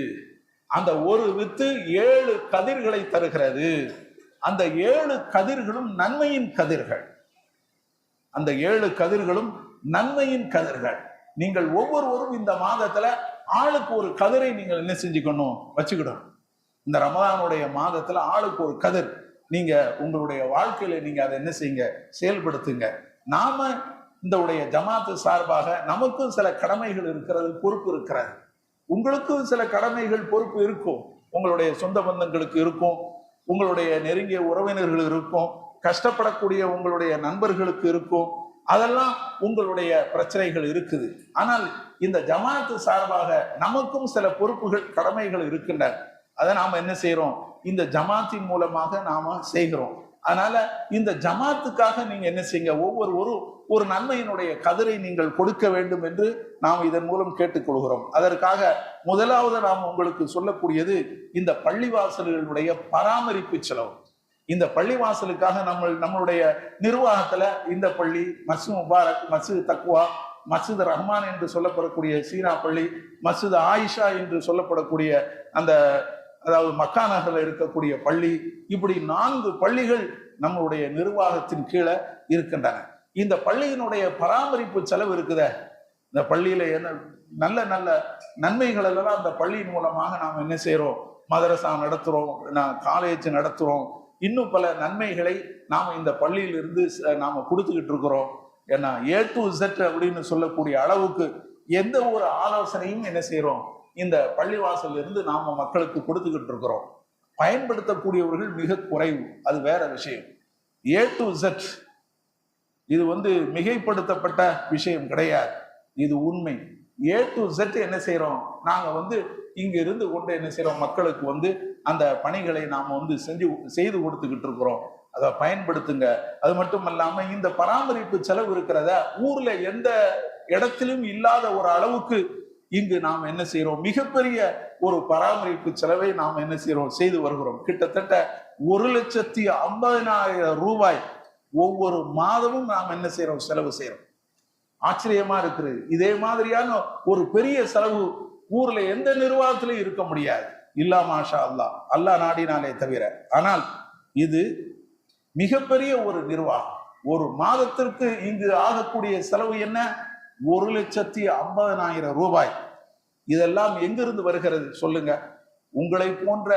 அந்த ஒரு வித்து 7 கதிர்களை தருகிறது. அந்த 7 கதிர்களும் நன்மையின் கதிர்கள். அந்த 7 கதிர்களும் நன்மையின் கதிர்கள். நீங்கள் ஒவ்வொருவரும் இந்த மாதத்துல ஆளுக்கு ஒரு கதிரை நீங்கள் என்ன செஞ்சுக்கணும், வச்சுக்கிடணும். இந்த ரமலானுடைய மாதத்துல ஆளுக்கு ஒரு கதிர் நீங்க உங்களுடைய வாழ்க்கையில நீங்க அதை என்ன செய்யுங்க, செயல்படுத்துங்க. நாம இந்த உடைய ஜமாத்து சார்பாக நமக்கும் சில கடமைகள் இருக்கிறது, பொறுப்பு இருக்கிறது. உங்களுக்கும் சில கடமைகள் பொறுப்பு இருக்கும், உங்களுடைய சொந்த பந்தங்களுக்கு இருக்கும், உங்களுடைய நெருங்கிய உறவினர்கள் இருக்கும், கஷ்டப்படக்கூடிய உங்களுடைய நண்பர்களுக்கு இருக்கும். அதெல்லாம் உங்களுடைய பிரச்சனைகள் இருக்குது. ஆனால் இந்த ஜமாத்து சார்பாக நமக்கும் சில பொறுப்புகள் கடமைகள் இருக்கின்றன. அதை நாம என்ன செய்யறோம், இந்த ஜமாத்தின் மூலமாக நாம செய்கிறோம். அதனால இந்த ஜமாத்துக்காக நீங்க என்ன செய்யுங்க, ஒவ்வொருவரும் ஒரு நன்மையினுடைய கதிரை நீங்கள் கொடுக்க வேண்டும் என்று நாம் இதன் மூலம் கேட்டுக்கொள்கிறோம். அதற்காக முதலாவது நாம் உங்களுக்கு சொல்லக்கூடியது இந்த பள்ளிவாசல்களுடைய பராமரிப்பு செலவு. இந்த பள்ளிவாசலுக்காக நம்மளுடைய நிர்வாகத்துல இந்த பள்ளி, மஸ்ஜித் முபாரக், மஸ்ஜித் தக்வா, மஸ்ஜித் ரஹ்மான் என்று சொல்லப்படக்கூடிய சீனா பள்ளி, மஸ்ஜித் ஆயிஷா என்று சொல்லப்படக்கூடிய அந்த அதாவது மக்கா நகரில் இருக்கக்கூடிய பள்ளி, இப்படி 4 பள்ளிகள் நம்மளுடைய நிர்வாகத்தின் கீழே இருக்கின்றன. இந்த பள்ளியினுடைய பராமரிப்பு செலவு இருக்குத, இந்த பள்ளியில என்ன நல்ல நல்ல நன்மைகள் எல்லாம் அந்த பள்ளியின் மூலமாக நாம் என்ன செய்யறோம், மதரசா நடத்துறோம், காலேஜ் நடத்துறோம், இன்னும் பல நன்மைகளை நாம இந்த பள்ளியிலிருந்து நாம கொடுத்துக்கிட்டு இருக்கிறோம். ஏன்னா A to Z அப்படின்னு சொல்லக்கூடிய அளவுக்கு எந்த ஒரு ஆலோசனையும் என்ன செய்யறோம், இந்த பள்ளிவாசல் இருந்து நாம மக்களுக்கு கொடுத்துக்கிட்டு இருக்கிறோம். பயன்படுத்தக்கூடியவர்கள் மிக குறைவு, அது வேற விஷயம். A to Z இது வந்து மிகைப்படுத்தப்பட்ட விஷயம் கிடையாது, இது உண்மை. A to Z என்ன செய்யறோம், நாங்க வந்து இங்க இருந்து கொண்டு என்ன செய்யறோம், மக்களுக்கு வந்து அந்த பணிகளை நாம வந்து செய்து கொடுத்துக்கிட்டு இருக்கிறோம். அதை பயன்படுத்துங்க. அது மட்டும் இல்லாம இந்த பராமரிப்பு செலவு இருக்கிறத ஊர்ல எந்த இடத்திலும் இல்லாத ஒரு அளவுக்கு இங்கு நாம் என்ன செய்யறோம், மிகப்பெரிய ஒரு பராமரிப்பு செலவை நாம் என்ன செய்யறோம், செய்து வருகிறோம். கிட்டத்தட்ட 1,50,000 ரூபாய் ஒவ்வொரு மாதமும் நாம் என்ன செய்யறோம், செலவு செய்யறோம். ஆச்சரியமா இருக்குது. இதே மாதிரியான ஒரு பெரிய செலவு ஊர்ல எந்த நிர்வாகத்திலும் இருக்க முடியாது, இல்லா மாஷா அல்லாஹ், அல்லாஹ் நாடினாலே தவிர. ஆனால் இது மிகப்பெரிய ஒரு நிர்வாகம். ஒரு மாதத்திற்கு இங்கு ஆகக்கூடிய செலவு என்ன, 1,50,000 ரூபாய். இதெல்லாம் எங்கிருந்து வருகிறது சொல்லுங்க? உங்களை போன்ற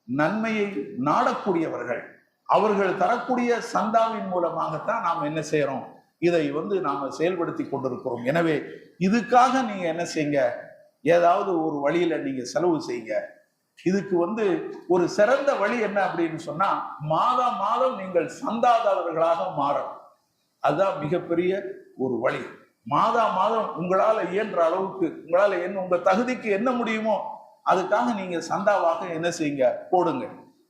நன்மையை நாடக்கூடியவர்கள், அவர்கள் தரக்கூடிய சந்தாவின் மூலமாகத்தான் நாம் என்ன செய்யறோம், இதை வந்து நாம செயல்படுத்தி கொண்டிருக்கிறோம். எனவே இதுக்காக நீங்க என்ன செய்யுங்க, ஏதாவது ஒரு வழியில நீங்க செலவு செய்யுங்க. இதுக்கு வந்து ஒரு சிறந்த வழி என்ன அப்படின்னு சொன்னா, மாதம் மாதம் நீங்கள் சந்தாதாரர்களாக மாறணும். அதுதான் மிகப்பெரிய ஒரு வழி. மாதம் மாதம் உங்களால இயன்ற அளவுக்கு, உங்களால உங்க தகுதிக்கு என்ன முடியுமோ அதுக்காக நீங்க சந்தாவாக என்ன செய்யுங்க, போடுங்க.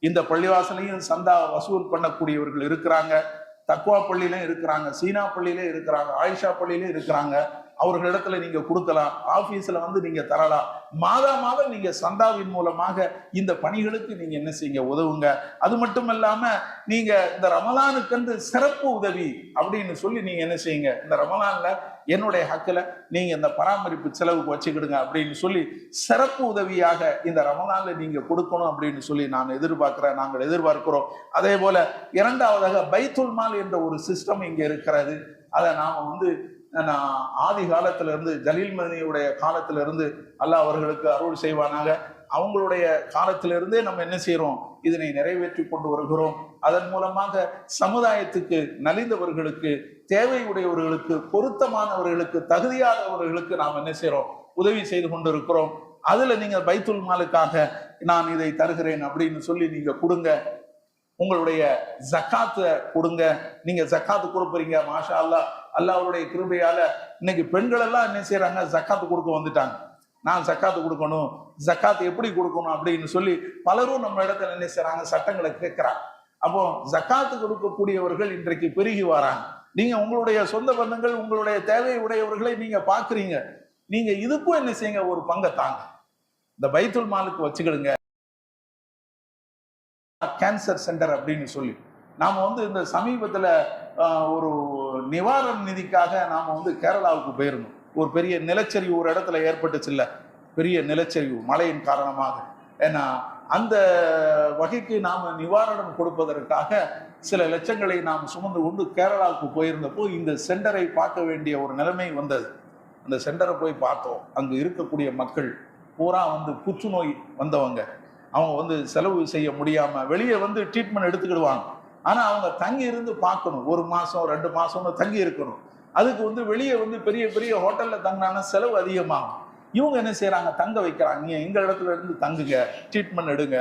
இந்த பள்ளிவாசலையும் சந்தா வசூல் பண்ணக்கூடியவர்கள் இருக்கிறாங்க, தக்வா பள்ளியிலும் இருக்கிறாங்க, சீனா பள்ளியிலே இருக்கிறாங்க, ஆயிஷா பள்ளியிலே இருக்கிறாங்க. அவர்களிடத்துல நீங்க கொடுக்கலாம், ஆபீஸ்ல வந்து நீங்க தரலாம். மாதம் மாதம் நீங்க சந்தாவின் மூலமாக இந்த பணிகளுக்கு நீங்க என்ன செய்யுங்க, உதவுங்க. அது மட்டும் இல்லாம நீங்க இந்த ரமலானுக்கு சிறப்பு உதவி அப்படின்னு சொல்லி நீங்க என்ன செய்யுங்க, இந்த ரமலான்ல என்னுடைய ஹக்குல நீங்க இந்த பராமரிப்பு செலவுக்கு வச்சுக்கிடுங்க அப்படின்னு சொல்லி சிறப்பு உதவியாக இந்த ரமலான்ல நீங்க கொடுக்கணும் அப்படின்னு சொல்லி நான் எதிர்பார்க்கிறேன், நாங்கள் எதிர்பார்க்கிறோம். அதே போல இரண்டாவதாக பைத்துல் மால் என்ற ஒரு சிஸ்டம் இங்க இருக்கிறது. அதை நாம வந்து ஆதி காலத்துல இருந்து, ஜலீல் மதனியுடைய காலத்துல இருந்து அல்லாஹ் அவர்களுக்கு அருள் செய்வானாக, அவங்களுடைய காலத்திலிருந்தே நம்ம என்ன செய்யறோம், இதனை நிறைவேற்றி கொண்டு வருகிறோம். அதன் மூலமாக சமுதாயத்துக்கு நலிந்தவர்களுக்கு, தேவையுடையவர்களுக்கு, பொருத்தமானவர்களுக்கு, தகுதியானவர்களுக்கு நாம் என்ன செய்யறோம், உதவி செய்து கொண்டு இருக்கிறோம். அதுல நீங்க பைத்துல் மாலுக்காக நான் இதை தருகிறேன் அப்படின்னு சொல்லி நீங்க கொடுங்க. உங்களுடைய ஜக்காத்தை கொடுங்க. நீங்க ஜக்காத்து கொடுப்பீங்க, மாஷா அல்லாஹ், அல்லாஹ்வுடைய கிருபையால இன்னைக்கு பெண்கள் எல்லாம் என்ன செய்யறாங்க, ஜக்காத்து கொடுக்க வந்துட்டாங்க. நான் ஜக்காத்து கொடுக்கணும், ஜக்காத் எப்படி கொடுக்கணும் அப்படின்னு சொல்லி பலரும் நம்ம இடத்துல என்ன செய்றாங்க, சட்டங்களை கேட்கிறாங்க. அப்போ ஜக்காத்து கொடுக்கக்கூடியவர்கள் இன்றைக்கு பெருகி வராங்க. நீங்க உங்களுடைய சொந்த பந்தங்கள், உங்களுடைய தேவை உடையவர்களை நீங்க பாக்குறீங்க. நீங்க இதுக்கும் என்ன செய்யுங்க, ஒரு பங்கை தாங்க. இந்த பைத்துல் மாலுக்கு வச்சுக்கிடுங்க. கேன்சர் சென்டர் அப்படின்னு சொல்லி நாம இந்த சமீபத்துல ஒரு நிவாரண நிதிக்காக நாம கேரளாவுக்கு போயிருந்தோம். ஒரு பெரிய நிலச்சரிவு ஒரு இடத்துல ஏற்பட்டுச்சு இல்ல, பெரிய நிலச்சரிவு மழையின் காரணமாக. ஏன்னா அந்த வகைக்கு நாம நிவாரணம் கொடுப்பதற்காக சில லட்சங்களை நாம் சுமந்து கொண்டு கேரளாவுக்கு போயிருந்தப்போ இந்த சென்டரை பார்க்க வேண்டிய ஒரு நிலைமை வந்தது. அந்த சென்டரை போய் பார்த்தோம். அங்கு இருக்கக்கூடிய மக்கள் பூரா புற்றுநோய் வந்தவங்க. அவங்க செலவு செய்ய முடியாம வெளியே ட்ரீட்மெண்ட் எடுத்துக்கிடுவாங்க. ஆனா அவங்க தங்கி இருந்து பார்க்கணும். 1 மாசம் 2 மாசம் தங்கி இருக்கணும். அதுக்கு வெளியே பெரிய பெரிய ஹோட்டல்ல தங்கினா செலவு அதிகமாகும். இவங்க என்ன செய்யறாங்க, தங்க வைக்கிறாங்க. நீங்க எங்க இடத்துல இருந்து தங்குங்க, ட்ரீட்மெண்ட் எடுங்க,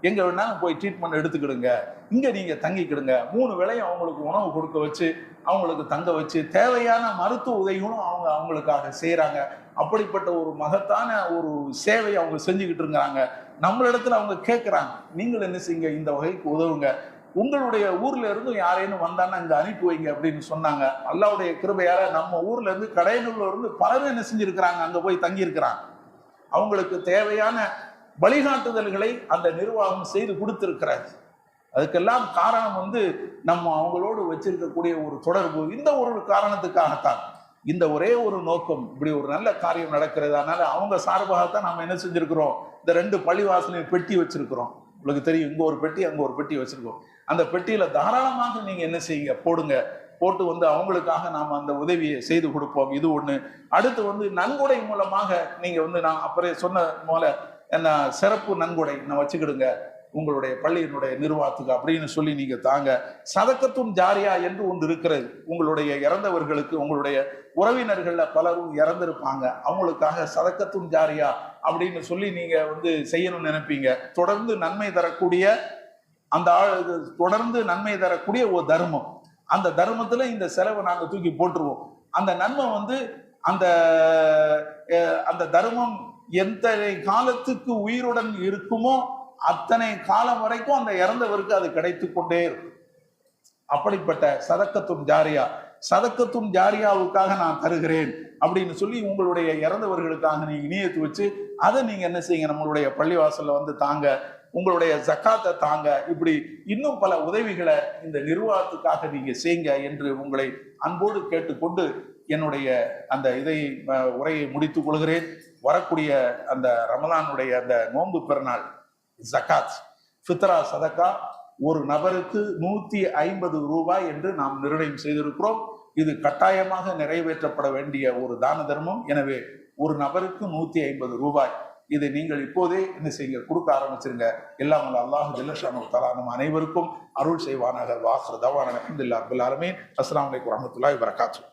எங்க வேணாலும் போய் ட்ரீட்மெண்ட் எடுத்துக்கிடுங்க, இங்க நீங்க தங்கிக்கிடுங்க. 3 வேளையும் அவங்களுக்கு உணவு கொடுக்க வச்சு, அவங்களுக்கு தங்க வச்சு, தேவையான மருத்துவ உதவிகளும் அவங்க அவங்களுக்காக செய்யறாங்க. அப்படிப்பட்ட ஒரு மகத்தான ஒரு சேவை அவங்க செஞ்சுக்கிட்டு இருக்காங்க. நம்மளிடத்துல அவங்க கேட்கிறாங்க, நீங்கள் என்ன செய்யுங்க, இந்த வகைக்கு உதவுங்க, உங்களுடைய ஊர்ல இருந்து யாரேனும் வந்தான்னா இங்க அனுப்பி வைங்க அப்படின்னு சொன்னாங்க. அல்லாஹ்வுடைய கிருபையால நம்ம ஊர்ல இருந்து கடையனூர்ல இருந்து பலரும் என்ன செஞ்சிருக்கிறாங்க, அங்க போய் தங்கி இருக்கிறாங்க. அவங்களுக்கு தேவையான வழிகாட்டுதல்களை அந்த நிர்வாகம் செய்து கொடுத்திருக்கிறார். அதுக்கெல்லாம் காரணம் நம்ம அவங்களோடு வச்சிருக்கக்கூடிய ஒரு தொடர்பு. இந்த ஒரு காரணத்துக்காகத்தான், இந்த ஒரே ஒரு நோக்கம், இப்படி ஒரு நல்ல காரியம் நடக்கிறது. அதனால அவங்க சார்பாகத்தான் நம்ம என்ன செஞ்சிருக்கிறோம், இந்த 2 பள்ளிவாசலையும் பெட்டி வச்சிருக்கிறோம். உங்களுக்கு தெரியும், இங்க ஒரு பெட்டி அங்க ஒரு பெட்டி வச்சிருக்கோம். அந்த பெட்டியில தாராளமாக நீங்க என்ன செய்யுங்க, போடுங்க. போட்டு அவங்களுக்காக நாம அந்த உதவியை செய்து கொடுப்போம். இது ஒண்ணு. அடுத்து நன்கொடை மூலமாக நீங்க நான் அப்புறம் சொன்ன போல என்ன சிறப்பு நன்கொடை நான் வச்சுக்கிடுங்க உங்களுடைய பள்ளியினுடைய நிர்வாகத்துக்கு அப்படின்னு சொல்லி நீங்க தாங்க. சதக்கத்துன் ஜாரியா என்று ஒன்று இருக்கிறது. உங்களுடைய இறந்தவர்களுக்கு, உங்களுடைய உறவினர்கள்ல பலரும் இறந்திருப்பாங்க, அவங்களுக்காக சதக்கத்துன் ஜாரியா அப்படின்னு சொல்லி நீங்க செய்யணும்னு நினைப்பீங்க. தொடர்ந்து நன்மை தரக்கூடிய அந்த தொடர்ந்து நன்மை தரக்கூடிய ஒரு தர்மம். அந்த தர்மத்துல இந்த செலவை நாங்க தூக்கி போட்டுருவோம். அந்த நன்மை அந்த அந்த தர்மம் எத்தனை காலத்துக்கு உயிருடன் இருக்குமோ அத்தனை காலம் வரைக்கும் அந்த இறந்தவருக்கு அது கிடைத்து கொண்டே இருக்கும். அப்படிப்பட்ட சதக்கத்துன் ஜாரியா, சதக்கத்துன் ஜாரியாவுக்காக நான் தருகிறேன் அப்படின்னு சொல்லி உங்களுடைய இறந்தவர்களுக்காக நீங்க நியத்து வச்சு அதை நீங்க என்ன செய்யுங்க, நம்மளுடைய பள்ளிவாசல்ல தாங்க, உங்களுடைய ஜக்காத்தை தாங்க. இப்படி இன்னும் பல உதவிகளை இந்த நிர்வாகத்துக்காக நீங்க செய்யுங்க என்று உங்களை அன்போடு கேட்டுக்கொண்டு என்னுடைய அந்த உரையை முடித்துக் கொள்கிறேன். வரக்கூடிய அந்த ரமலானுடைய அந்த நோன்பு பெருநாள் ஜக்காத், ஃபித்ரா சதக்கா ஒரு நபருக்கு 150 ரூபாய் என்று நாம் நிர்ணயம் செய்திருக்கிறோம். இது கட்டாயமாக நிறைவேற்றப்பட வேண்டிய ஒரு தான தர்மம். எனவே ஒரு நபருக்கு 150 ரூபாய். இதை நீங்கள் இப்போதே என்ன செய்யுங்க, கொடுக்க ஆரம்பிச்சிருங்க. எல்லாம் அல்லாஹ் ஜல்ல ஷானஹு வ தஆலா நம் அனைவருக்கும் அருள் செய்வானாக. வாஹிர் தஅவானா அல்ஹம்துலில்லாஹி ரப்பில் ஆலமீன். அஸ்ஸலாமு அலைக்கும் வரஹ்மத்துல்லாஹி வபரகாத்துஹு.